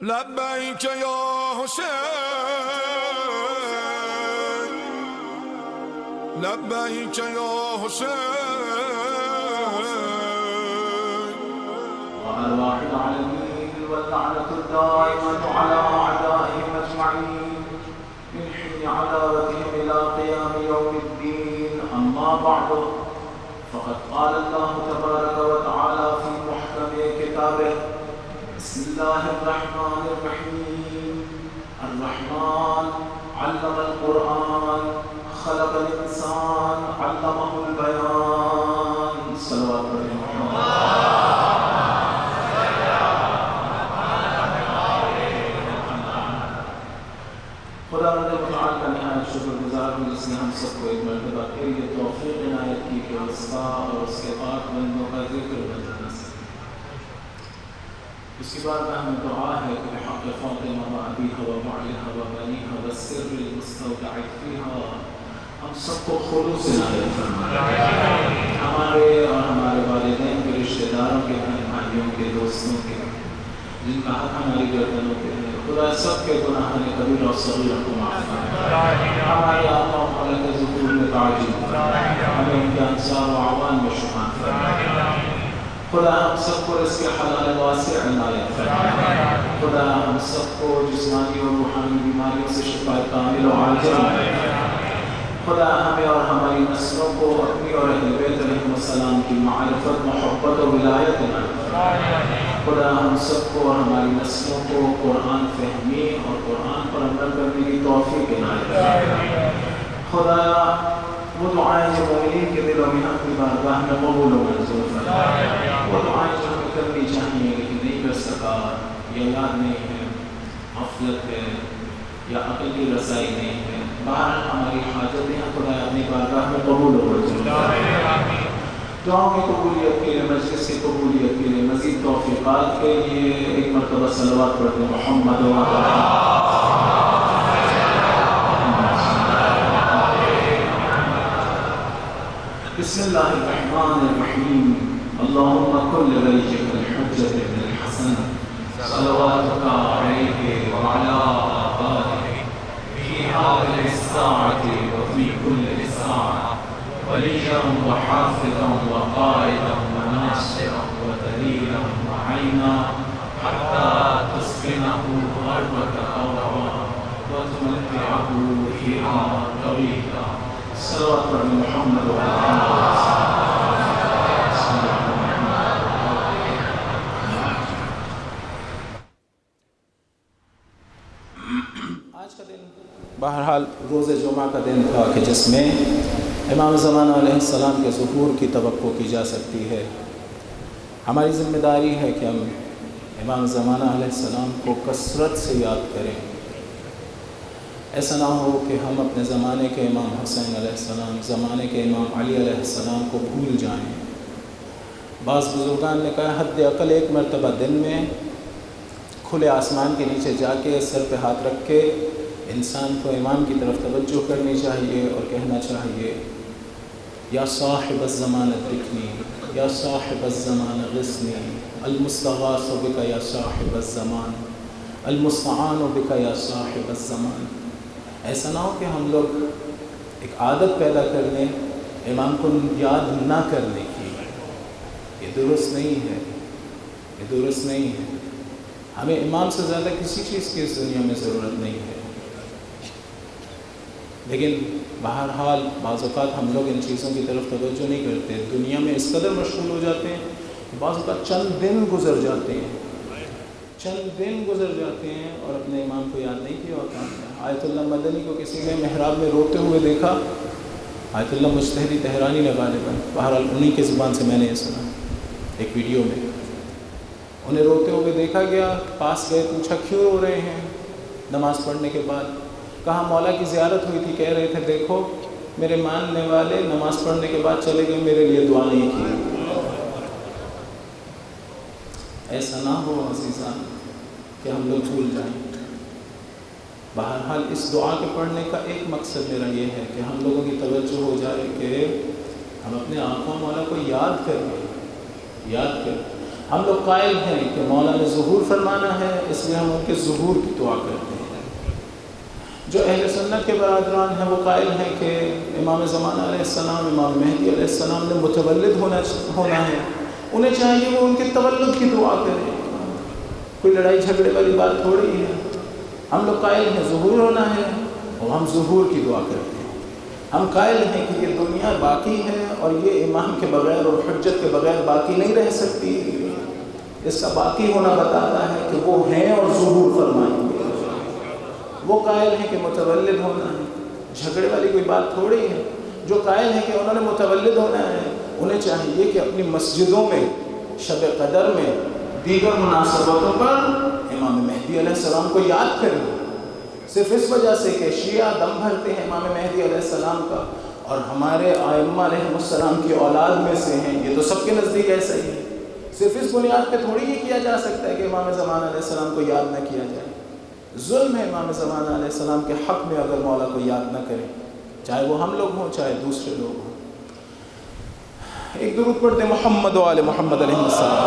لبيك يا حسين لبيك يا حسين وأرواح العالمين واللعنة الدائمة على أعدائهم أجمعين من حين عداوتهم إلى قيام يوم الدين. أما بعد، فقد قال الله تبارك وتعالى في محكم كتابه: بسم الله الرحمن الرحيم. الرحمن علم القرآن خلق الإنسان علمه البيان. صلوات خدا متعال کا نہایت شکر گزار ہوں جس نے ہم سب کو ایک مرتبہ پھر یہ توفیق عنایت کی کہ اس کا اور اس کے پاک بندوں کا ذکر بجانا سکے. اس کے بعد ہمیں دعا ہے کہ بحق فاطمہ و ابیہا و بعلہا و بنیہا و السر المستودع فیہا ہم سب کو خلوص عنایت فرمائے. ہمارے اور ہمارے والدین کے، رشتہ داروں کے، بھائیوں کے، دوستوں کے، جن کا حق ہماری گردنوں پہ ہے، خدا سب کے گناہ کبیر اور صغیر کو معاف فرمائے. ہمارے آقا و مولا کے ظہور میں تعجیل فرمائے. ہمیں ان کے انصار و اعوان میں شمار فرمائے. خدا ہم سب کو رزق حلال واسع عنایت فرمائے. خدا ہم سب کو جسمانی اور روحانی بیماریوں سے شفا کامل و عاجل عنایت فرمائے. خدا ہمیں اور ہماری نسلوں کو اپنی اور اہل بیت علیہم السلام کی معرفت، محبت و ولایت عنایت فرمائے. خدا ہم سب کو اور ہماری نسلوں کو قرآن فہمی اور قرآن پر عمل کرنے کی توفیق عنایت فرمائے. خدا وہ دعائیں جو مومنین کے دلوں میں اپنی بارگاہ میں قبول و منظور فرمائے. وہ دعائیں جو ہمیں کرنی چاہیے لیکن نہیں کر سکا، یا یاد نہیں ہے، غفلت ہے، یا عقل کی رسائی نہیں ہے، بہرحال ہماری حاجتیں خدا اپنی بارگاہ میں قبول و منظور فرمائے. دعاؤں کی قبولیت کے لیے، مجلس کی قبولیت کے لیے، مزید توفیقات کے لیے ایک مرتبہ صلوات پڑھتے ہیں. محمد و بسم الله الرحمن الرحيم. اللهم كن لوليك الحجة بن الحسن صلواتك عليه وعلى آبائه في هذه الساعة وفي كل ساعة وليا وحافظا وقائدا وناصرا ودليلا وعينا حتى تسكنه أرضك طوعا وتمتعه فيها طويلا. صلوات على محمد وعلى آج کا دن بہرحال روز جمعہ کا دن تھا کہ جس میں امام زمانہ علیہ السلام کے ظہور کی توقع کی جا سکتی ہے. ہماری ذمہ داری ہے کہ ہم امام زمانہ علیہ السلام کو کثرت سے یاد کریں. ایسا نہ ہو کہ ہم اپنے زمانے کے امام حسین علیہ السلام، زمانے کے امام علی علیہ السلام کو بھول جائیں. بعض بزرگان نے کہا حد اقل ایک مرتبہ دن میں کھلے آسمان کے نیچے جا کے سر پہ ہاتھ رکھ کے انسان کو امام کی طرف توجہ کرنی چاہیے اور کہنا چاہیے: یا صاحب الزمان ادرکنی، یا صاحب الزمان غثنی، المستغاث بک یا صاحب الزمان، المستعان بک یا صاحب الزمان. ایسا نہ ہو کہ ہم لوگ ایک عادت پیدا کر لیں امام کو یاد نہ کرنے کی. یہ درست نہیں ہے، یہ درست نہیں ہے. ہمیں امام سے زیادہ کسی چیز کی اس دنیا میں ضرورت نہیں ہے. لیکن بہرحال بعض اوقات ہم لوگ ان چیزوں کی طرف توجہ نہیں کرتے، دنیا میں اس قدر مشغول ہو جاتے ہیں. بعض اوقات چند دن گزر جاتے ہیں اور اپنے امام کو یاد نہیں کیا ہوتا. آیت اللہ مدنی کو کسی نے محراب میں روتے ہوئے دیکھا. آیت اللہ مجتہدی تہرانی نے غالباً، بہرحال انہی کی زبان سے میں نے یہ سنا ایک ویڈیو میں. انہیں روتے ہوئے دیکھا گیا، پاس گئے، پوچھا کیوں رو رہے ہیں نماز پڑھنے کے بعد. کہا مولا کی زیارت ہوئی تھی، کہہ رہے تھے دیکھو میرے ماننے والے نماز پڑھنے کے بعد چلے گئے، میرے لیے دعا نہیں کی. ایسا نہ ہو عزیزان کہ ہم لوگ بھول جائیں. بہرحال اس دعا کے پڑھنے کا ایک مقصد میرا یہ ہے کہ ہم لوگوں کی توجہ ہو جائے کہ ہم اپنے آقا مولا کو یاد کریں. ہم لوگ قائل ہیں کہ مولا نے ظہور فرمانا ہے، اس لیے ہم ان کے ظہور کی دعا کرتے ہیں۔ جو اہل سنت کے برادران ہیں وہ قائل ہیں کہ امام زمانہ علیہ السلام، امام مہدی علیہ السلام نے متولد ہونا ہے، انہیں چاہیے وہ ان کے تولد کی دعا کریں، کوئی لڑائی جھگڑے والی بات تھوڑی ہے۔ ہم لوگ قائل ہیں ظہور ہونا ہے اور ہم ظہور کی دعا کرتے ہیں۔ ہم قائل ہیں کہ یہ دنیا باقی ہے اور یہ امام کے بغیر اور حجت کے بغیر باقی نہیں رہ سکتی، اس کا باقی ہونا بتاتا ہے کہ وہ ہیں اور ظہور فرمائیں گے۔ وہ قائل ہیں کہ متولد ہونا ہے، جھگڑے والی کوئی بات تھوڑی ہے۔ جو قائل ہیں کہ انہوں نے متولد ہونا ہے، انہیں چاہیے کہ اپنی مسجدوں میں شب قدر میں دیگر مناسبتوں پر امام مہدی علیہ السلام کو یاد کریں، صرف اس وجہ سے کہ شیعہ دم بھرتے ہیں امام مہدی علیہ السلام کا اور ہمارے ائمہ علیہ السلام کی اولاد میں سے ہیں، یہ تو سب کے نزدیک ایسا ہی ہے۔ صرف اس بنیاد پہ تھوڑی یہ کیا جا سکتا ہے کہ امام زمانہ علیہ السلام کو یاد نہ کیا جائے۔ ظلم ہے امام زمانہ علیہ السلام کے حق میں اگر مولا کو یاد نہ کریں، چاہے وہ ہم لوگ ہوں چاہے دوسرے لوگ ہوں۔ ایک درود پڑھتے محمد و آل محمد علیہ السلام۔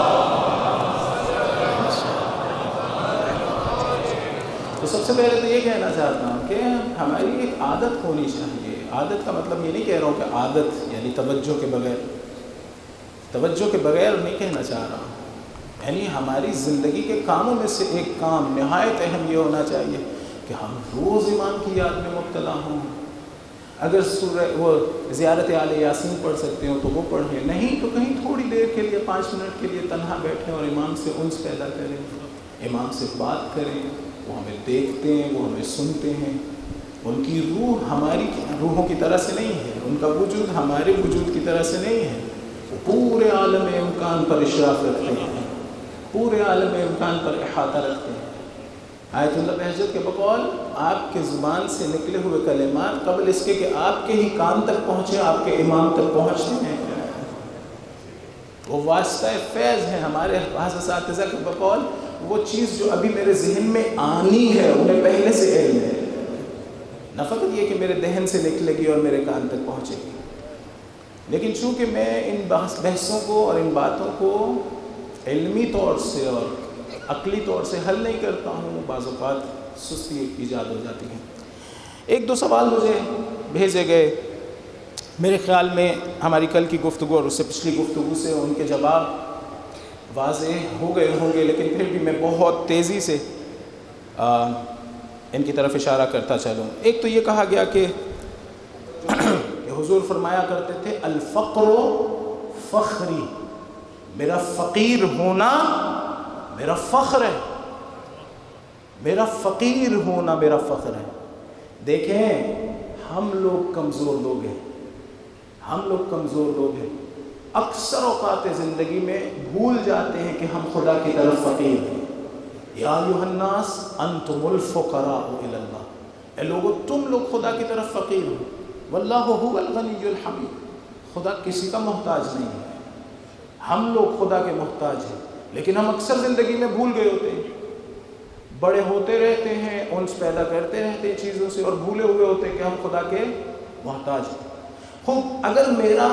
تو سب سے پہلے تو یہ کہنا چاہتا ہوں کہ ہماری ایک عادت ہونی چاہیے۔ عادت کا مطلب یہ نہیں کہہ رہا ہوں کہ عادت یعنی توجہ کے بغیر نہیں کہنا چاہ رہا ہوں، یعنی ہماری زندگی کے کاموں میں سے ایک کام نہایت اہم یہ ہونا چاہیے کہ ہم روز امام کی یاد میں مبتلا ہوں۔ اگر سورہ وہ زیارت آل یاسین پڑھ سکتے ہو تو وہ پڑھیں، نہیں تو کہیں تھوڑی دیر کے لیے 5 منٹ کے لیے تنہا بیٹھیں اور امام سے انس پیدا کریں، امام سے بات کریں۔ وہ ہمیں دیکھتے ہیں، وہ ہمیں سنتے ہیں، ان کی روح ہماری روحوں کی طرح سے نہیں ہے، ان کا وجود ہمارے وجود کی طرح سے نہیں ہے۔ وہ پورے عالم امکان پر اشراف رکھتے ہیں، پورے عالم امکان پر احاطہ رکھتے ہیں۔ آیت اللہ بہجت کے بقول آپ کے زبان سے نکلے ہوئے کلمات قبل اس کے کہ آپ کے ہی کان تک پہنچے آپ کے امام تک پہنچتے ہیں۔ وہ واسطہ فیض ہے ہمارے بعض اساتذہ کے بقول، وہ چیز جو ابھی میرے ذہن میں آنی ہے انہیں پہلے سے علم ہے، نہ فقط یہ کہ میرے دہن سے نکلے گی اور میرے کان تک پہنچے گی۔ لیکن چونکہ میں ان بحثوں کو اور ان باتوں کو علمی طور سے اور عقلی طور سے حل نہیں کرتا ہوں، بعض اوقات سستی ایجاد ہو جاتی ہے۔ 1-2 سوال مجھے بھیجے گئے، میرے خیال میں ہماری کل کی گفتگو اور اس سے پچھلی گفتگو سے ان کے جواب واضح ہو گئے ہوں گے، لیکن پھر بھی میں بہت تیزی سے ان کی طرف اشارہ کرتا چلوں۔ ایک تو یہ کہا گیا کہ حضور فرمایا کرتے تھے الفقر فخری، میرا فقیر ہونا میرا فخر ہے، میرا فقیر ہونا میرا فخر ہے۔ دیکھیں ہم لوگ کمزور لوگ ہیں، ہم لوگ کمزور لوگ ہیں، اکثر اوقات زندگی میں بھول جاتے ہیں کہ ہم خدا کی طرف فقیر ہیں۔ یا ایھا الناس انتم الفقراء الی اللہ، اے لوگو تم لوگ خدا کی طرف فقیر ہو، واللہ هو الغنی الحمید، خدا کسی کا محتاج نہیں ہے، ہم لوگ خدا کے محتاج ہیں۔ لیکن ہم اکثر زندگی میں بھول گئے ہوتے ہیں، بڑے ہوتے رہتے ہیں، انس پیدا کرتے رہتے ہیں چیزوں سے اور بھولے ہوئے ہوتے ہیں کہ ہم خدا کے محتاج ہیں۔ خوب اگر میرا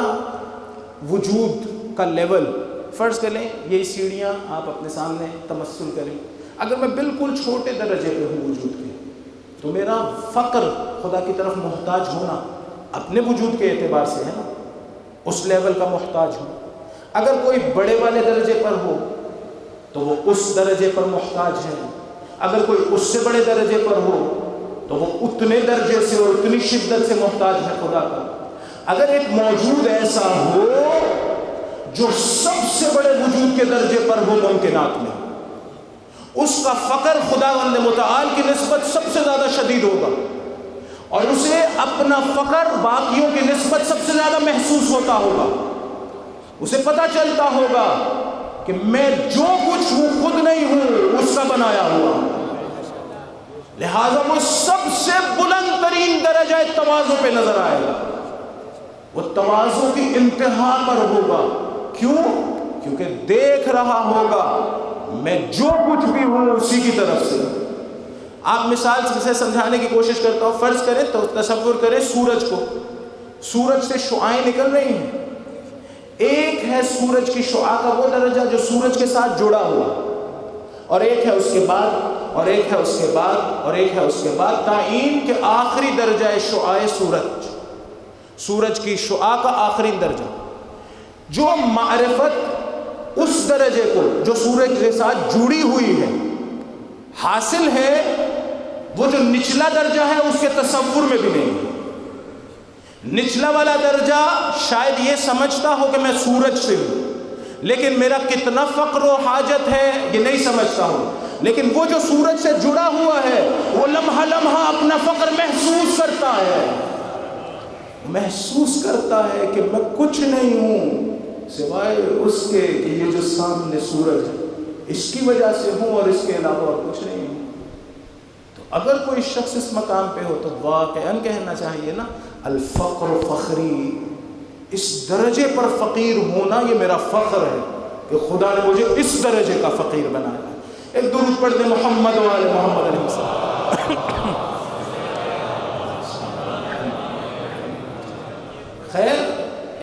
وجود کا لیول فرض کر لیں، یہی سیڑھیاں آپ اپنے سامنے تمثل کریں، اگر میں بالکل چھوٹے درجے پہ ہوں وجود کے، تو میرا فقر خدا کی طرف محتاج ہونا اپنے وجود کے اعتبار سے ہے نا، اس لیول کا محتاج ہوں۔ اگر کوئی بڑے والے درجے پر ہو تو وہ اس درجے پر محتاج ہے، اگر کوئی اس سے بڑے درجے پر ہو تو وہ اتنے درجے سے اور اتنی شدت سے محتاج ہے خدا کا۔ اگر ایک موجود ایسا ہو جو سب سے بڑے وجود کے درجے پر ہو ممکنات میں، اس کا فقر خداوند متعال کی نسبت سب سے زیادہ شدید ہوگا، اور اسے اپنا فقر باقیوں کی نسبت سب سے زیادہ محسوس ہوتا ہوگا۔ اسے پتہ چلتا ہوگا کہ میں جو کچھ ہوں خود نہیں ہوں، اس کا بنایا ہوا، لہذا وہ سب سے بلند ترین درجہ تواضع پہ نظر آئے گا، وہ تواضع کی انتہا پر ہوگا۔ کیوں؟ کیونکہ دیکھ رہا ہوگا میں جو کچھ بھی ہوں اسی کی طرف سے۔ آپ مثال سے سمجھانے کی کوشش کرتا ہوں، فرض کریں تو تصور کریں سورج کو، سورج سے شعاعیں نکل رہی ہیں، ایک ہے سورج کی شعاع کا وہ درجہ جو سورج کے ساتھ جڑا ہوا، اور ایک ہے اس کے بعد، اور ایک ہے اس کے بعد، اور ایک ہے اس کے بعد، تعین کے آخری درجہ ہے شعاع سورج، سورج کی شعاع کا آخری درجہ۔ جو معرفت اس درجے کو جو سورج کے ساتھ جڑی ہوئی ہے حاصل ہے، وہ جو نچلا درجہ ہے اس کے تصور میں بھی نہیں ہے۔ نچلا والا درجہ شاید یہ سمجھتا ہو کہ میں سورج سے ہوں، لیکن میرا کتنا فقر و حاجت ہے یہ نہیں سمجھتا ہوں، لیکن وہ جو سورج سے جڑا ہوا ہے وہ لمحہ لمحہ اپنا فقر محسوس کرتا ہے، محسوس کرتا ہے کہ میں کچھ نہیں ہوں سوائے اس کے کہ یہ جو سامنے سورج ہے اس کی وجہ سے ہوں، اور اس کے علاوہ اور کچھ نہیں ہوں۔ تو اگر کوئی شخص اس مقام پہ ہو تو واقعاً کہنا چاہیے نا، الفقر فخری، اس درجے پر فقیر ہونا یہ میرا فخر ہے کہ خدا نے مجھے اس درجے کا فقیر بنایا۔ ایک درود پڑھ دیں محمد و آل محمد علیہ السلام۔ خیر،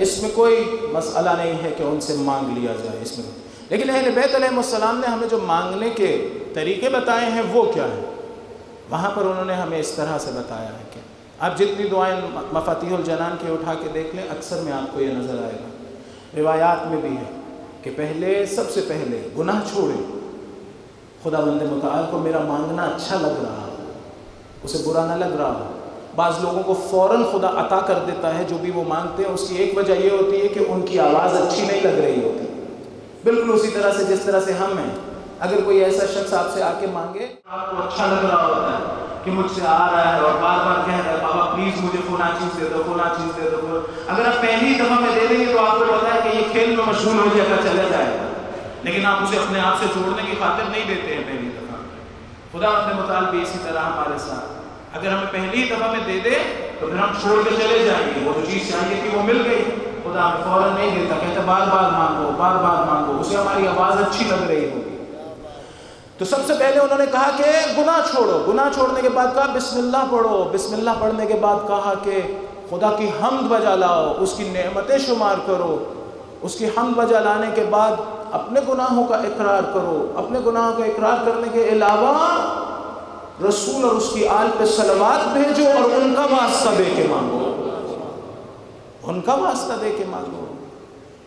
اس میں کوئی مسئلہ نہیں ہے کہ ان سے مانگ لیا جائے اس میں، لیکن اہل بیت علیہ السلام نے ہمیں جو مانگنے کے طریقے بتائے ہیں وہ کیا ہیں؟ وہاں پر انہوں نے ہمیں اس طرح سے بتایا ہے کہ آپ جتنی دعائیں مفاتیح الجنان کی اٹھا کے دیکھ لیں، اکثر میں آپ کو یہ نظر آئے گا، روایات میں بھی ہے کہ پہلے سب سے پہلے گناہ چھوڑیں، خدا بند متعال کو میرا مانگنا اچھا لگ رہا ہو، اسے برا نہ لگ رہا ہو۔ بعض لوگوں کو فوراً خدا عطا کر دیتا ہے جو بھی وہ مانگتے ہیں، اس کی ایک وجہ یہ ہوتی ہے کہ ان کی آواز اچھی نہیں لگ رہی ہوتی، بالکل اسی طرح سے جس طرح سے ہم ہیں، اگر کوئی ایسا شخص آپ سے آ کے مانگے، آپ کو اچھا لگ رہا ہوتا ہے کہ مجھ سے آ رہا ہے اور بار بار کہہ رہا ہے بابا پلیز مجھے فلاں چیز دے دو، فلاں چیز دے دو، اگر آپ پہلی دفعہ میں دے دیں گے تو آپ کو پتا ہے کہ یہ کھیل میں مشغول ہو جائے گا، چلا جائے گا، لیکن آپ اسے اپنے آپ سے جوڑنے کی خاطر نہیں دیتے ہیں پہلی دفعہ۔ خدا اپنے مطالب بھی اسی طرح ہمارے ساتھ، اگر ہمیں پہلی دفعہ میں دے دے تو پھر ہم چھوڑ کے چلے جائیں گے، وہ جو چیز چاہیے تھی وہ مل گئی، خدا ہمیں فوراً نہیں دیتا، کہتا بار بار مانگو، بار بار مانگو، اسے ہماری آواز اچھی لگ رہی ہوگی۔ تو سب سے پہلے انہوں نے کہا کہ گناہ چھوڑو، گناہ چھوڑنے کے بعد کہا بسم اللہ پڑھو، بسم اللہ پڑھنے کے بعد کہا کہ خدا کی حمد بجا لاؤ، اس کی نعمتیں شمار کرو، اس کی حمد بجا لانے کے بعد اپنے گناہوں کا اقرار کرو، اپنے گناہوں کا اقرار کرنے کے علاوہ رسول اور اس کی آل پہ صلوات بھیجو اور ان کا واسطہ دے کے مانگو، ان کا واسطہ دے کے مانگو۔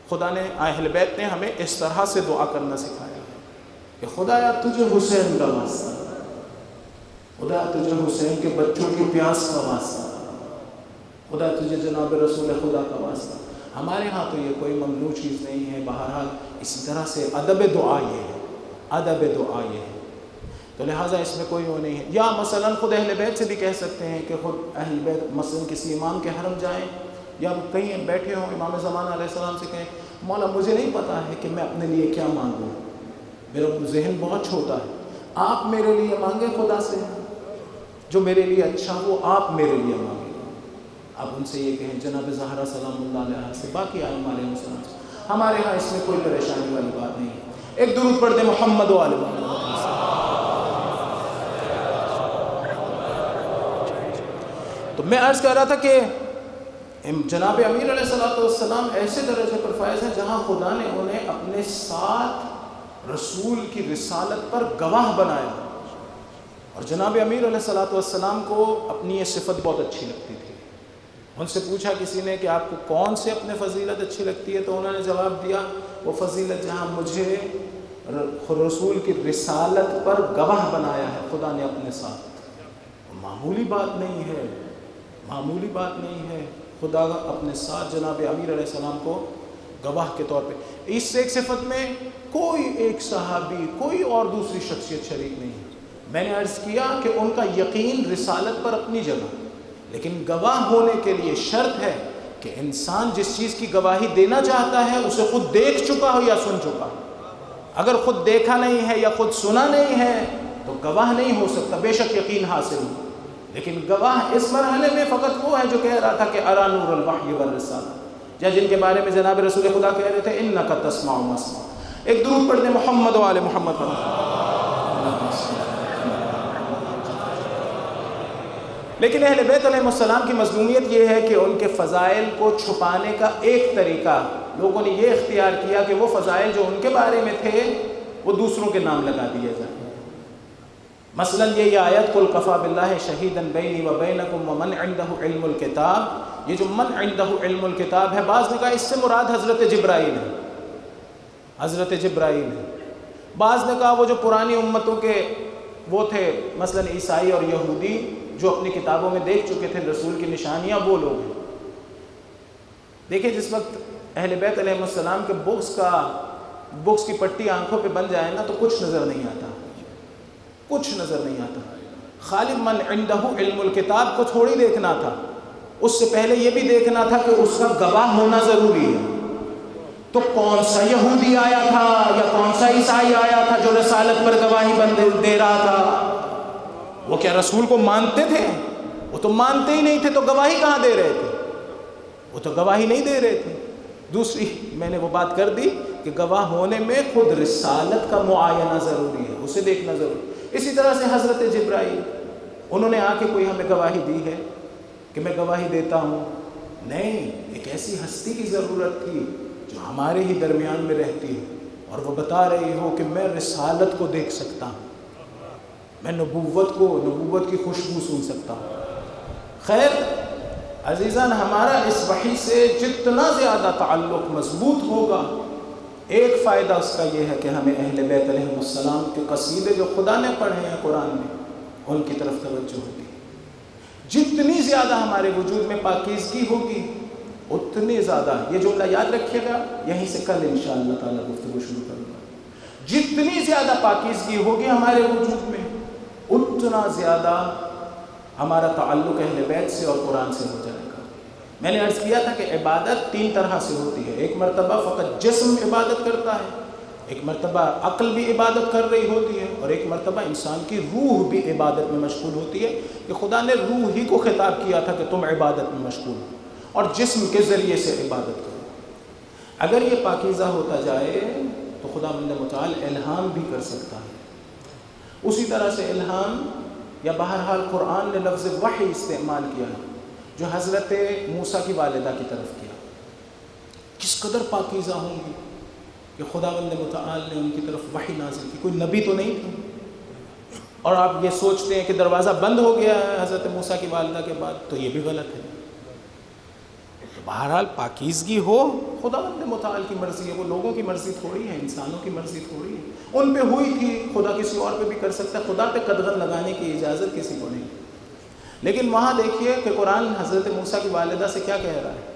خدا نے، اہل بیت نے ہمیں اس طرح سے دعا کرنا سکھایا کہ خدایا تجھے حسین کا واسطہ، خدا تجھے حسین کے بچوں کی پیاس کا واسطہ، خدا تجھے جناب رسول خدا کا واسطہ۔ ہمارے ہاں تو یہ کوئی ممنوع چیز نہیں ہے، بہرحال اسی طرح سے ادب دعا یہ ہے، ادب دعا یہ ہے، تو لہٰذا اس میں کوئی وہ نہیں ہے۔ یا مثلا خود اہل بیت سے بھی کہہ سکتے ہیں کہ خود اہل بیت مثلا کسی امام کے حرم جائیں یا کہیں بیٹھے ہوں، امام زمانہ علیہ السلام سے کہیں مولا مجھے نہیں پتا ہے کہ میں اپنے لیے کیا مانگوں، میرا ذہن بہت چھوٹا ہے، آپ میرے لیے مانگیں خدا سے، جو میرے لیے اچھا ہو آپ میرے لیے مانگیں۔ آپ ان سے یہ کہیں جناب زہرا سلام اللہ علیہ سے، باقی ائمہ علیہ السلام سے، ہمارے ہاں اس میں کوئی پریشانی والی بات نہیں ہے۔ ایک درود پڑھ دیں محمد و آل محمد۔ تو میں عرض کر رہا تھا کہ جناب امیر علیہ السلام ایسے درجے پر فائز ہیں جہاں خدا نے انہیں اپنے ساتھ رسول کی رسالت پر گواہ بنایا، اور جناب امیر علیہ السلام کو اپنی یہ صفت بہت اچھی لگتی تھی۔ ان سے پوچھا کسی نے کہ آپ کو کون سے اپنے فضیلت اچھی لگتی ہے، تو انہوں نے جواب دیا وہ فضیلت جہاں مجھے رسول کی رسالت پر گواہ بنایا ہے خدا نے اپنے ساتھ۔ معمولی بات نہیں ہے، معمولی بات نہیں ہے، خدا اپنے ساتھ جناب امیر علیہ السلام کو گواہ کے طور پہ۔ اس سے ایک صفت میں کوئی ایک صحابی، کوئی اور دوسری شخصیت شریک نہیں ہے۔ میں نے عرض کیا کہ ان کا یقین رسالت پر اپنی جگہ، لیکن گواہ ہونے کے لیے شرط ہے کہ انسان جس چیز کی گواہی دینا چاہتا ہے اسے خود دیکھ چکا ہو یا سن چکا ہو۔ اگر خود دیکھا نہیں ہے یا خود سنا نہیں ہے تو گواہ نہیں ہو سکتا، بے شک یقین حاصل ہو، لیکن گواہ اس مرحلے میں فقط وہ ہے جو کہہ رہا تھا کہ ارا نور الوحی والرسالہ، یا جن کے بارے میں جناب رسول خدا کہہ رہے تھے انک تسمع ما اسمع۔ ایک درود پڑھ دیں محمد و آل محمد۔ لیکن اہل بیت علیہ السلام کی مظلومیت یہ ہے کہ ان کے فضائل کو چھپانے کا ایک طریقہ لوگوں نے یہ اختیار کیا کہ وہ فضائل جو ان کے بارے میں تھے وہ دوسروں کے نام لگا دیے جائیں. مثلا یہ آیت قل کفی باللہ شہیدا بینی و بینکم ومن عندہ علم الکتاب، یہ جو من عندہ علم الکتاب ہے، بعض نے کہا اس سے مراد حضرت جبرائیل ہے، حضرت جبرائیل ہے. بعض نے کہا وہ جو پرانی امتوں کے وہ تھے مثلا عیسائی اور یہودی جو اپنی کتابوں میں دیکھ چکے تھے رسول کی نشانیاں، وہ لوگ ہیں. دیکھیں جس وقت اہل بیت علیہ السلام کے بکس کی پٹی آنکھوں پہ بن جائے نا تو کچھ نظر نہیں آتا، کچھ نظر نہیں آتا. خالی من عنده علم الکتاب کو تھوڑی دیکھنا تھا، اس سے پہلے یہ بھی دیکھنا تھا کہ اس کا گواہ ہونا ضروری ہے. تو کون سا یہودی آیا تھا یا کون سا عیسائی آیا تھا جو رسالت پر گواہی دے رہا تھا؟ وہ کیا رسول کو مانتے تھے؟ وہ تو مانتے ہی نہیں تھے، تو گواہی کہاں دے رہے تھے؟ وہ تو گواہی نہیں دے رہے تھے. دوسری میں نے وہ بات کر دی کہ گواہ ہونے میں خود رسالت کا معائنہ ضروری ہے، اسے دیکھنا ضروری. اسی طرح سے حضرت جبرائیل، انہوں نے آ کے کوئی ہمیں گواہی دی ہے کہ میں گواہی دیتا ہوں؟ نہیں، ایک ایسی ہستی کی ضرورت تھی جو ہمارے ہی درمیان میں رہتی ہے اور وہ بتا رہی ہو کہ میں رسالت کو دیکھ سکتا ہوں، میں نبوت کی خوشبو سن سکتا ہوں. خیر عزیزان، ہمارا اس وحی سے جتنا زیادہ تعلق مضبوط ہوگا، ایک فائدہ اس کا یہ ہے کہ ہمیں اہل بیت علیہ السلام کے قصیدے جو خدا نے پڑھے ہیں قرآن میں، ان کی طرف توجہ ہوگی. جتنی زیادہ ہمارے وجود میں پاکیزگی ہوگی اتنی زیادہ، یہ جملہ یاد رکھیے گا، یہیں سے کل انشاءاللہ تعالیٰ گفتگو شروع کروں گا. جتنی زیادہ پاکیزگی ہوگی ہمارے وجود میں اتنا زیادہ ہمارا تعلق اہل بیت سے اور قرآن سے ہو جائے گا. میں نے عرض کیا تھا کہ عبادت 3 طرح سے ہوتی ہے. ایک مرتبہ فقط جسم عبادت کرتا ہے، ایک مرتبہ عقل بھی عبادت کر رہی ہوتی ہے، اور ایک مرتبہ انسان کی روح بھی عبادت میں مشغول ہوتی ہے کہ خدا نے روح ہی کو خطاب کیا تھا کہ تم عبادت میں مشغول ہو، اور جسم کے ذریعے سے عبادت کرو. اگر یہ پاکیزہ ہوتا جائے تو خدا متعال الہام بھی کر سکتا ہے. اسی طرح سے الہام یا بہرحال قرآن نے لفظ وحی استعمال کیا ہے جو حضرت موسیٰ کی والدہ کی طرف کیا. کس قدر پاکیزہ ہوں گی کہ خداوند متعال نے ان کی طرف وحی نازل کی. کوئی نبی تو نہیں تھا، اور آپ یہ سوچتے ہیں کہ دروازہ بند ہو گیا ہے حضرت موسیٰ کی والدہ کے بعد، تو یہ بھی غلط ہے. تو بہرحال پاکیزگی ہو، خداوند متعال کی مرضی ہے، وہ لوگوں کی مرضی تھوڑی ہے، انسانوں کی مرضی تھوڑی ہے. ان پہ ہوئی تھی، خدا کسی اور پہ بھی کر سکتا ہے. خدا پہ قدغن لگانے کی اجازت کسی کو نہیں. لیکن وہاں دیکھیے کہ قرآن حضرت موسیٰ کی والدہ سے کیا کہہ رہا ہے؟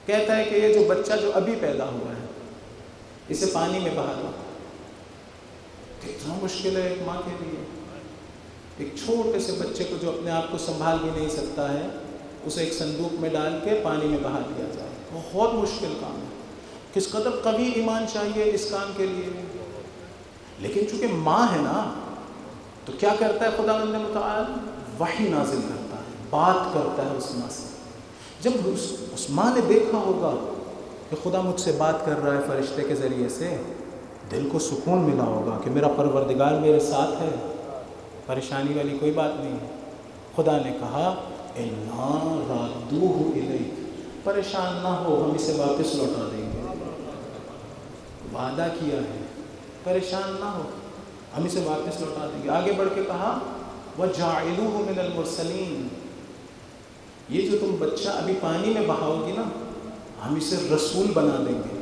کہتا ہے کہ یہ جو بچہ جو ابھی پیدا ہوا ہے اسے پانی میں بہا دو. کتنا مشکل ہے ایک ماں کے لیے، ایک چھوٹے سے بچے کو جو اپنے آپ کو سنبھال بھی نہیں سکتا ہے اسے ایک صندوق میں ڈال کے پانی میں بہا دیا جائے. بہت مشکل کام ہے. کس قدر قوی ایمان چاہیے اس کام کے لیے. لیکن چونکہ ماں ہے نا تو کیا کرتا ہے خداوند متعال؟ وحی نازل کرتا ہے، بات کرتا ہے اس ماں سے. جب اس ماں نے دیکھا ہوگا کہ خدا مجھ سے بات کر رہا ہے فرشتے کے ذریعے سے، دل کو سکون ملا ہوگا کہ میرا پروردگار میرے ساتھ ہے، پریشانی والی کوئی بات نہیں ہے. خدا نے کہا اِنَّا رَادُّوهُ إِلَيْكَ، پریشان نہ ہو، ہم اسے واپس لوٹا دیں گے. وعدہ کیا ہے، پریشان نہ ہو، ہم اسے واپس لوٹا دیں گے. آگے بڑھ کے کہا وَجَعِلُوهُ مِنَ الْمُرْسَلِينَ، یہ جو تم بچہ ابھی پانی میں بہاؤ گی نا، ہم اسے رسول بنا دیں گے.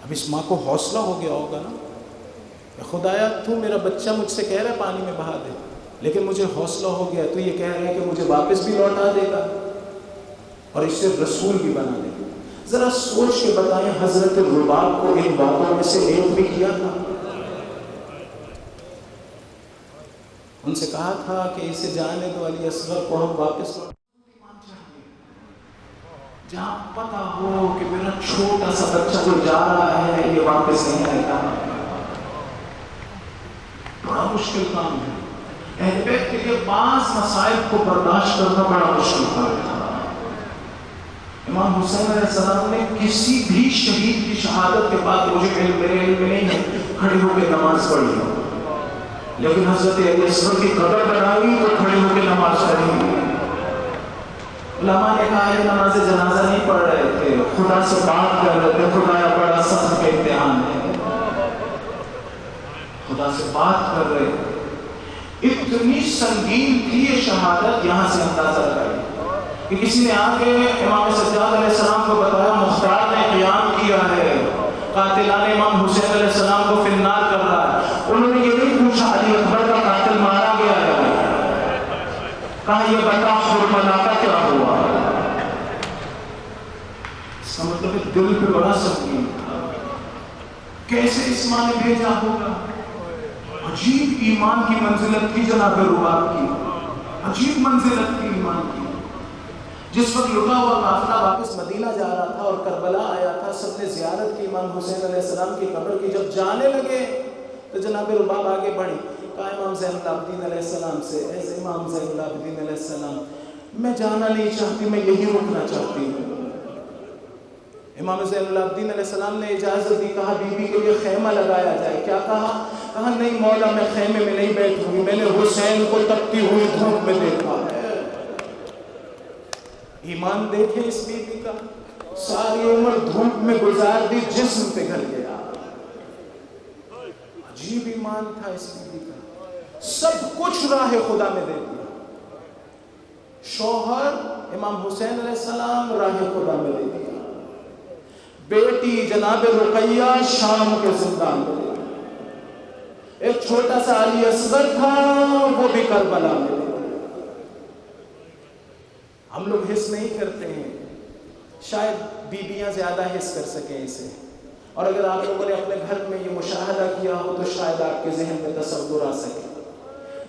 اب اس ماں کو حوصلہ ہو گیا ہوگا نا، خدایا تو میرا بچہ مجھ سے کہہ رہا ہے پانی میں بہا دے، لیکن مجھے حوصلہ ہو گیا تو یہ کہہ رہا ہے کہ مجھے واپس بھی لوٹا دے گا اور اس سے رسول بھی بنا دے گا. ذرا سوچ کے بتائیں حضرت رباب کو ان باتوں میں سے ایک بھی کیا تھا؟ ان سے کہا تھا کہ اسے جانے دو علی اصغر کو، ہم واپس لوٹیں. جہاں پتہ ہو کہ میرا چھوٹا سا بچہ جو جا رہا ہے یہ واپس نہیں آئے گا. بڑا مشکل کام ہے. اہل بیت کے لیے بعض مسائل کو برداشت کرنا بڑا مشکل کام تھا. امام حسین علیہ السلام نے کسی بھی شہید کی شہادت کے بعد، مجھے میرے علم میں نہیں ہے، کھڑے ہو کے نماز پڑھی، لیکن حضرت علی اصغر کی قبر بنائی تو کھڑے ہو کے نماز پڑھی. علماء نے کہا یہ نماز جنازہ نہیں پڑھ رہے تھے، خدا سے بات کر رہے تھے، خدایا بڑا سخت کا امتحان ہے، خدا سے بات کر رہے تھے۔ اتنی سنگین تھی یہ شہادت، یہاں سے اندازہ لگائی کہ کسی نے آ کے امام سجاد علیہ السلام کو بتایا مختار نے قیام کیا ہے، قاتلان امام حسین علیہ السلام کو فی النار کر رہا ہے۔ انہوں نے یہ نہیں پوچھا علی اکبر کا قاتل مارا گیا ہے، کہا یہ بتا کربلا کا کیا ہوا۔ اس کا مطلب ہے دل پہ بڑا سنگین تھا، کیسے اس ماں نے بھیجا ہوگا۔ عجیب ایمان کی منزلت تھی جناب رباب کی، عجیب منزلت تھی ایمان کی۔ جس وقت لٹا ہوا قافلہ واپس مدینہ جا رہا تھا اور کربلا آیا تھا، سب نے زیارت کی امام حسین علیہ السلام کی قبر کی، جب جانے لگے تو جناب رباب آگے بڑھی، کہا امام زین العابدین علیہ السلام سے، اے امام زین العابدین علیہ السلام میں جانا نہیں چاہتی، میں یہی رکنا چاہتی ہوں۔ امام زین العابدین علیہ السلام نے اجازت دی، کہا بی بی کے لیے خیمہ لگایا جائے، کیا کہا؟ کہا نہیں مولا میں خیمے میں نہیں بیٹھوں گی، میں نے حسین کو تپتی ہوئی دھوپ میں دیکھا ہے۔ ایمان دیکھیں اس بی بی کا، ساری عمر دھوپ میں گزار دی، جسم پہ گھل گیا۔ عجیب ایمان تھا اس بی بی کا، سب کچھ راہ خدا میں دے دیا۔ شوہر امام حسین علیہ السلام راہ خدا میں دے دیا، بیٹی جناب رقیہ شام کے زندان میں دے دیا، ایک چھوٹا سا علی اصغر تھا وہ بھی کربلا میں دے دیا۔ ہم لوگ حس نہیں کرتے ہیں، شاید بیویاں زیادہ حس کر سکیں اسے، اور اگر آپ لوگوں نے اپنے گھر میں یہ مشاہدہ کیا ہو تو شاید آپ کے ذہن میں تصور آ سکے۔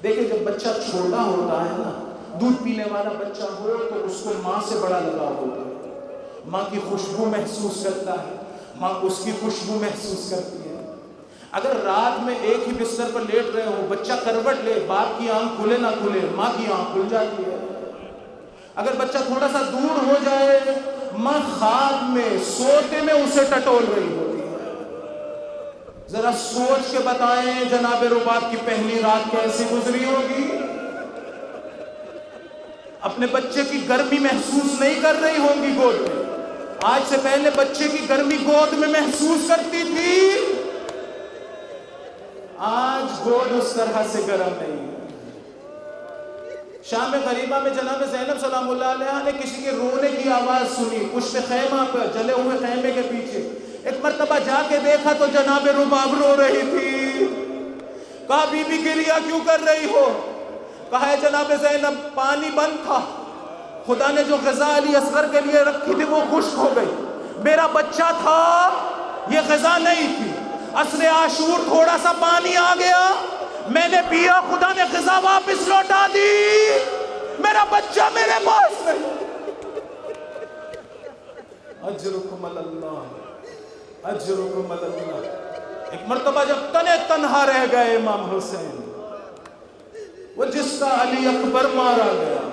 دیکھیں جب بچہ چھوٹا ہوتا ہے نا، دودھ پینے والا بچہ ہو تو اس کو ماں سے بڑا لگاؤ ہوتا ہے، ماں کی خوشبو محسوس کرتا ہے، ماں اس کی خوشبو محسوس کرتی ہے۔ اگر رات میں ایک ہی بستر پر لیٹ رہے ہو، بچہ کروٹ لے، باپ کی آنکھ کھلے نہ کھلے، ماں کی آنکھ کھل جاتی ہے۔ اگر بچہ تھوڑا سا دور ہو جائے، ماں خواب میں سوتے میں اسے ٹٹول رہی ہوتی ہے۔ ذرا سوچ کے بتائیں جناب رباب کی پہلی رات کیسی گزری ہوگی؟ اپنے بچے کی گرمی محسوس نہیں کر رہی ہوں گی گود میں، آج سے پہلے بچے کی گرمی گود میں محسوس کرتی تھی، آج گود اس طرح سے گرم نہیں ہے۔ شام غریبہ میں جناب زینب سلام اللہ علیہ نے کسی کے رونے کی آواز سنی، پشت خیمہ پر جلے ہوئے خیمے کے پیچھے، ایک مرتبہ جا کے دیکھا تو جناب رباب رو رہی تھی۔ کہا بی بی گریہ کیوں کر رہی ہو؟ کہا ہے جناب زینب پانی بند تھا، خدا نے جو غذا علی اصغر کے لیے رکھی تھی وہ خشک ہو گئی، میرا بچہ تھا، یہ غذا نہیں تھی، عصر عاشور تھوڑا سا پانی آ گیا، میں نے پیا، خدا نے غذا واپس لوٹا دی، میرا بچہ میرے پاس نہیں۔ اجرکم اللہ، اجرکم اللہ۔ ایک مرتبہ جب تنے تنہا رہ گئے امام حسین، وہ جس کا علی اکبر مارا گیا،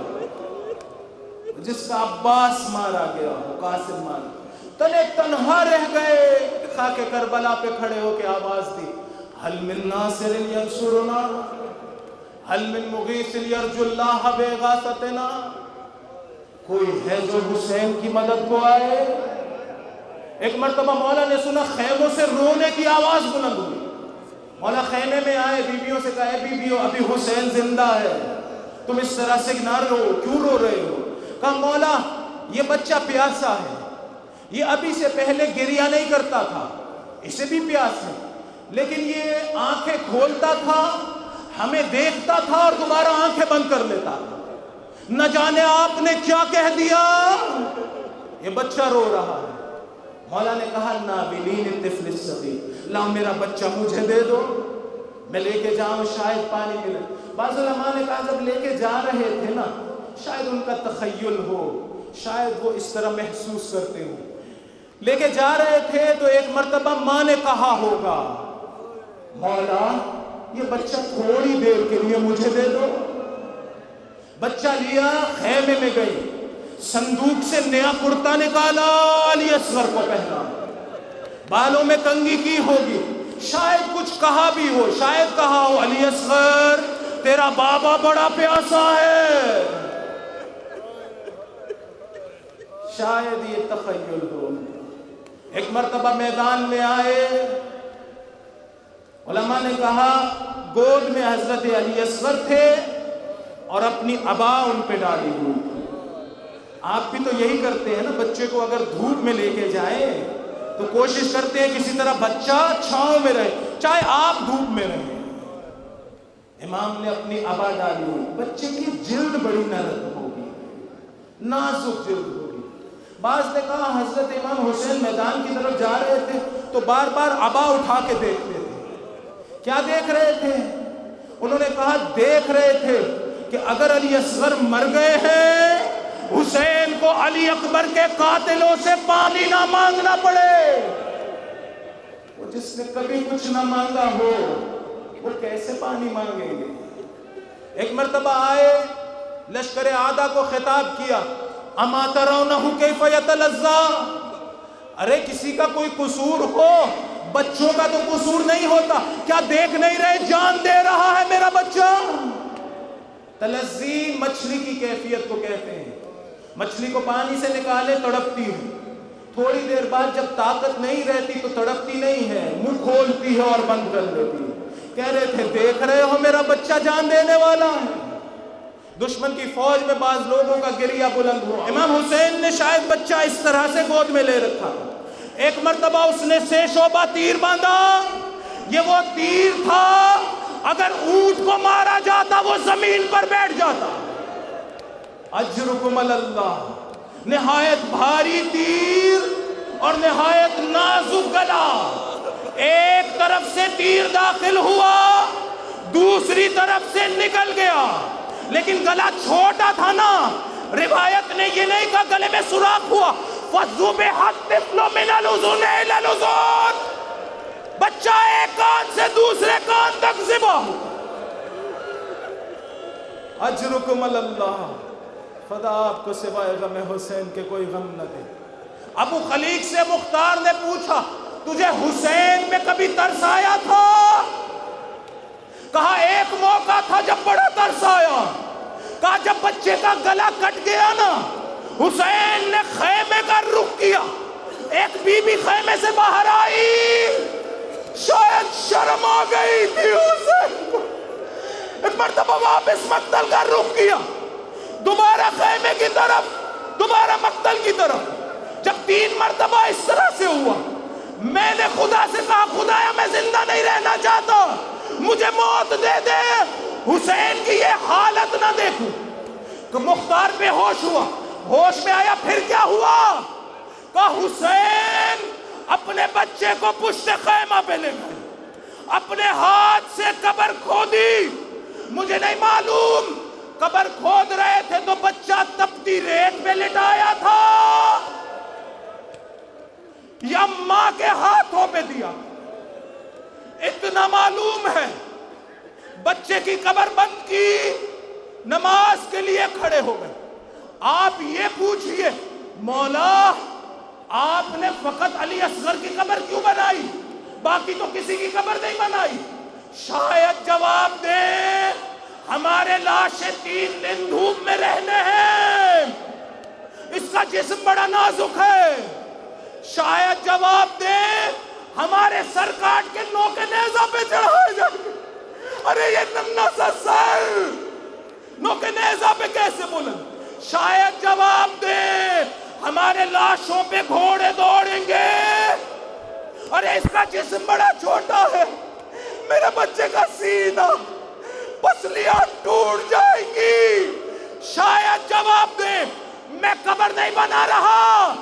جس کا عباس مارا گیا، قاسم مارا، تنے تنہا رہ گئے، خاک کربلا پہ کھڑے ہو کے آواز دی، حل من ناصر ینصرنا حل من مغیث یرجو اللہ بغاثتنا، کوئی ہے جو حسین کی مدد کو آئے؟ ایک مرتبہ مولا نے سنا خیموں سے رونے کی آواز بلند ہوئی، مولا خیمے میں آئے، بیویوں سے کہا اے بیویوں ابھی حسین زندہ ہے، تم اس طرح سے نہ رو، کیوں رو رہے ہو؟ کہا مولا یہ بچہ پیاسا ہے، یہ ابھی سے پہلے گریہ نہیں کرتا تھا، اسے بھی پیاس ہے، لیکن یہ آنکھیں کھولتا تھا، ہمیں دیکھتا تھا اور دوبارہ آنکھیں بند کر لیتا تھا، نہ جانے آپ نے کیا کہہ دیا، یہ بچہ رو رہا ہے۔ مولا نے کہا نابلین الطفل الصغیر، لاؤ میرا بچہ مجھے دے دو، میں لے کے جاؤں شاید پانی ملے۔ بعض علماء نے کہا جب لے کے جا رہے تھے نا، شاید ان کا تخیل ہو، شاید وہ اس طرح محسوس کرتے ہو، لے کے جا رہے تھے تو ایک مرتبہ ماں نے کہا ہوگا مولا یہ بچہ تھوڑی دیر کے لیے مجھے دے دو۔ بچہ لیا، خیمے میں گئی، صندوق سے نیا کرتا نکالا، علی اصغر کو پہنا، بالوں میں کنگھی کی ہوگی، شاید کچھ کہا بھی ہو، شاید کہا ہو علی اصغر تیرا بابا بڑا پیاسا ہے، شاید یہ تخیل ہو. ایک مرتبہ میدان میں آئے, علماء نے کہا گود میں حضرت علی اصغر تھے اور اپنی ابا ان پہ ڈالی ہوئی. آپ بھی تو یہی کرتے ہیں نا, بچے کو اگر دھوپ میں لے کے جائیں تو کوشش کرتے ہیں کسی طرح بچہ چھاؤں میں رہے, چاہے آپ دھوپ میں رہیں. امام نے اپنی ابا ڈالی ہوئی. بچے کی جلد بڑی نرم ہوگی, نازک جلد ہوگی. بعض نے کہا حضرت امام حسین میدان کی طرف جا رہے تھے تو بار بار ابا اٹھا کے دیکھتے تھے. کیا دیکھ رہے تھے؟ انہوں نے کہا دیکھ رہے تھے کہ اگر علی اصغر مر گئے ہیں, حسین کو علی اکبر کے قاتلوں سے پانی نہ مانگنا پڑے. وہ جس نے کبھی کچھ نہ مانگا ہو وہ کیسے پانی مانگیں گے؟ ایک مرتبہ آئے, لشکر عادہ کو خطاب کیا, اما ترونہ کیف یتلذا. ارے کسی کا کوئی قصور ہو, بچوں کا تو قصور نہیں ہوتا, کیا دیکھ نہیں رہے جان دے رہا ہے میرا بچہ؟ تلذی مچھلی کی کیفیت کو کہتے ہیں. مچھلی کو پانی سے نکالے تڑپتی ہے, تھوڑی دیر بعد جب طاقت نہیں رہتی تو تڑپتی نہیں ہے, منہ کھولتی ہے اور بند کر دیتی ہے. کہہ رہے تھے دیکھ رہے ہو میرا بچہ جان دینے والا ہے. دشمن کی فوج میں بعض لوگوں کا گریہ بلند ہوا. امام حسین نے شاید بچہ اس طرح سے گود میں لے رکھا. ایک مرتبہ اس نے 6 شعبہ تیر باندھا. یہ وہ تیر تھا اگر اونٹ کو مارا جاتا وہ زمین پر بیٹھ جاتا. اجرکم اللہ. نہایت بھاری تیر اور نہایت نازک گلا. ایک طرف سے تیر داخل ہوا, دوسری طرف سے نکل گیا, لیکن گلا چھوٹا تھا نا. روایت نے یہ نہیں کہا گلے میں سوراخ ہوا. فَذُبِحَتْ طِفْلٌ مِنَ الْأُذُنِ إِلَى الْأُذُنِ. بچہ ایک کان سے دوسرے کان تک ذبح. اجرکم اللہ. خدا آپ کو سوائے غم حسین کے کوئی غم نہ دے. ابو خلیق سے مختار نے پوچھا تجھے حسین میں کبھی ترس آیا تھا؟ کہا ایک موقع تھا جب بڑا ترس آیا. کہا جب بچے کا گلا کٹ گیا نا, حسین نے خیمے کا رخ کیا. ایک بی بی خیمے سے باہر آئی, شاید شرم آ گئی تھی حسین کو. ایک مرتبہ واپس مقتل کا رخ کیا, دوبارہ خیمے کی طرف, دوبارہ مقتل کی طرف. جب 3 مرتبہ اس طرح سے ہوا, میں نے خدا سے کہا خدایا میں زندہ نہیں رہنا چاہتا, مجھے موت دے دے, حسین کی یہ حالت نہ دیکھوں. کہ مختار بے ہوش ہوا, ہوش میں آیا پھر کیا ہوا؟ کہا حسین اپنے بچے کو پشت خیمہ پہ لے گئے, اپنے ہاتھ سے قبر کھودی. مجھے نہیں معلوم قبر کھود رہے تھے تو بچہ تپتی ریت پہ لٹایا تھا یا ماں کے ہاتھوں پہ دیا. اتنا معلوم ہے. بچے کی قبر بند کی, نماز کے لیے کھڑے ہو گئے. آپ یہ پوچھئے مولا آپ نے فقط علی اصغر کی قبر کیوں بنائی, باقی تو کسی کی قبر نہیں بنائی؟ شاید جواب دیں ہمارے لاشیں 3 دن دھوپ میں رہنے ہیں, اس کا جسم بڑا نازک ہے. شاید جواب دیں ہمارے سر کاٹ کے نوکے نیزہ پہ چڑھائے جائیں گے. ارے یہ ننھا سا سر نوکے نیزہ پہ کیسے بلند؟ شاید جواب دیں ہمارے لاشوں پہ گھوڑے دوڑیں گے. ارے اس کا جسم بڑا چھوٹا ہے, میرے بچے کا سینہ پسلیاں ٹوٹ جائیں گی. شاید جواب دیں میں قبر نہیں بنا رہا,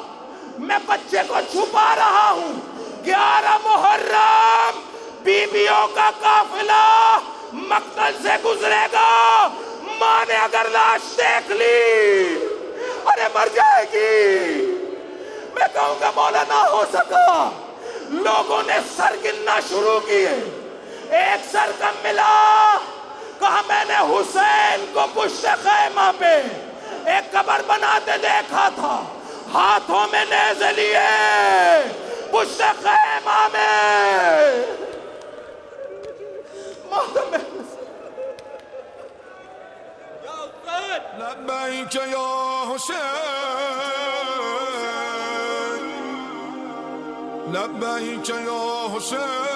میں بچے کو چھپا رہا ہوں. 11 محرم بیویوں کا قافلہ مقتل سے گزرے گا, ماں نے اگر لاش دیکھ لی ارے مر جائے گی. میں کہوں گا مولا نہ ہو سکا. لوگوں نے سر گننا شروع کیے, ایک سر کم ملا. کہا میں نے حسین کو پشت خیمہ پہ ایک قبر بناتے دیکھا تھا, ہاتھوں میں نیزے لیے پشت خیمہ میں. لبیک یا حسین لبیک یا حسین